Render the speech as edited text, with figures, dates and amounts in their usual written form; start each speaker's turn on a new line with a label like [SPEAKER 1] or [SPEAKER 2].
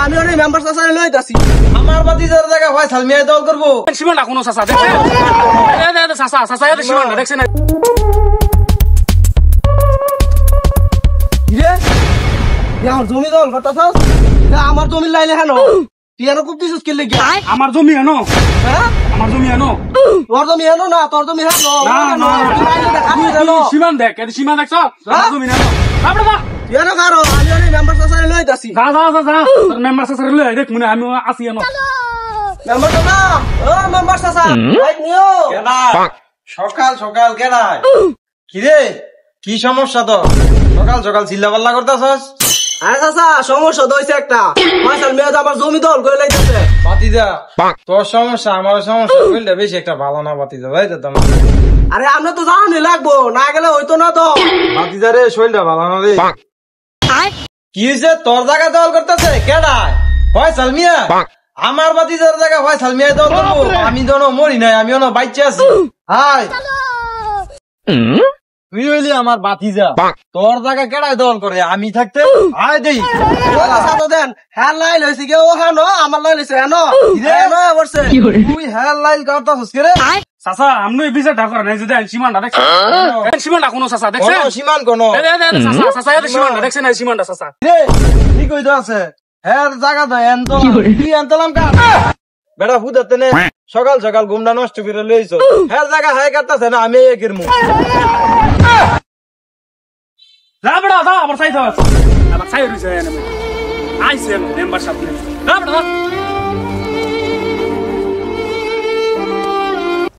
[SPEAKER 1] আমি ওই মেম্বার চাচারে লইতাছি।
[SPEAKER 2] আমার ভাতিজার জায়গা ভাই সালমিয়া দল করবো।
[SPEAKER 3] সীমানা কোনো চাচা দেখছেন? চাচা চাচা সীমানা দেখছেন?
[SPEAKER 1] আমার জমি দল করতেছস? আমার জমির লাইনে হেন তুই এনে খুব দিছিস কিনলে গিয়া?
[SPEAKER 3] আমার জমি আনো,
[SPEAKER 1] হ্যাঁ
[SPEAKER 3] আমার জমি আনো।
[SPEAKER 1] তোর জমি হেন না, তোর জমি হেন
[SPEAKER 3] সীমান দেখ, সীমান দেখছ? আমার জমি আনো। তারপরে যা।
[SPEAKER 1] তুই এনে কারো আমি ওই মেম্বার চাচারে লইতাছি।
[SPEAKER 3] যা যা যা যা, তোর মেম্বার চাচারে লই দেখ মনে আমি আসি আনো।
[SPEAKER 1] মেম্বার চাচা, ও মেম্বার চাচা, লাইট নিও।
[SPEAKER 2] কেডা? সকাল সকাল কেডায়? কিরে কি সমস্যা তো? সকাল সকাল চিল্লাপাল্লা করতেছস?
[SPEAKER 1] আরে চাচা সমস্যা তো হইছে একটা, মাইসাল মেয়ে আমার জমি দল করে লাইতেছে।
[SPEAKER 2] ভাতিজা তোর সমস্যা আমার সমস্যা বুঝলে বেশি একটা ভালো না ভাতিজা, তাই তো তোমার
[SPEAKER 1] আরে আমরা তো জানি লাগবো, না গেলে হইতো না তো।
[SPEAKER 2] ভাতিজা রে শরীরটা ভালো না রে। কি হয়েছে তোর জায়গা দল করতেছে কেডায়? হয় সালমিয়া? আমার ভাতিজার জায়গা হয় সালমিয়া দল করবো? আমি তো মরি নাই, আমি অন বাইচে আছি। হাই তুই হইলি আমার ভাতিজা, তোর জায়গা কেডায় দল করে? আমি থাকতে আয় দেই
[SPEAKER 1] দেন হ্যাঁ লাইল হয়েছে গে, ও হ্যাঁ আমার লাইল হয়েছে হ্যাঁ বলছে।
[SPEAKER 2] তুই হ্যাঁ লাইল করতেছিস কে রে?
[SPEAKER 3] চাচা আমি বিচার ঢাকা নাই যদি সীমানটা দেখছেন? সীমানটা কোনো চাচা দেখছেন?
[SPEAKER 2] সীমান কোন
[SPEAKER 3] চাচা চাচা সীমানটা দেখছেন? সীমানটা চাচা
[SPEAKER 2] কি কইতে আছে? হ্যাঁ জায়গা তো এন তো তুই আনতালাম কা বেটা ফুদাতে নে সকাল সকাল ঘুমটা নষ্ট করে লইছ। হ্যাঁ জায়গা হাই কাটতাছে না, আমি একের মুখ
[SPEAKER 3] যা বেটা যা, আবার চাইতে আবার চাই রয়েছে আইসে মেম্বার সাহেব যা বেটা।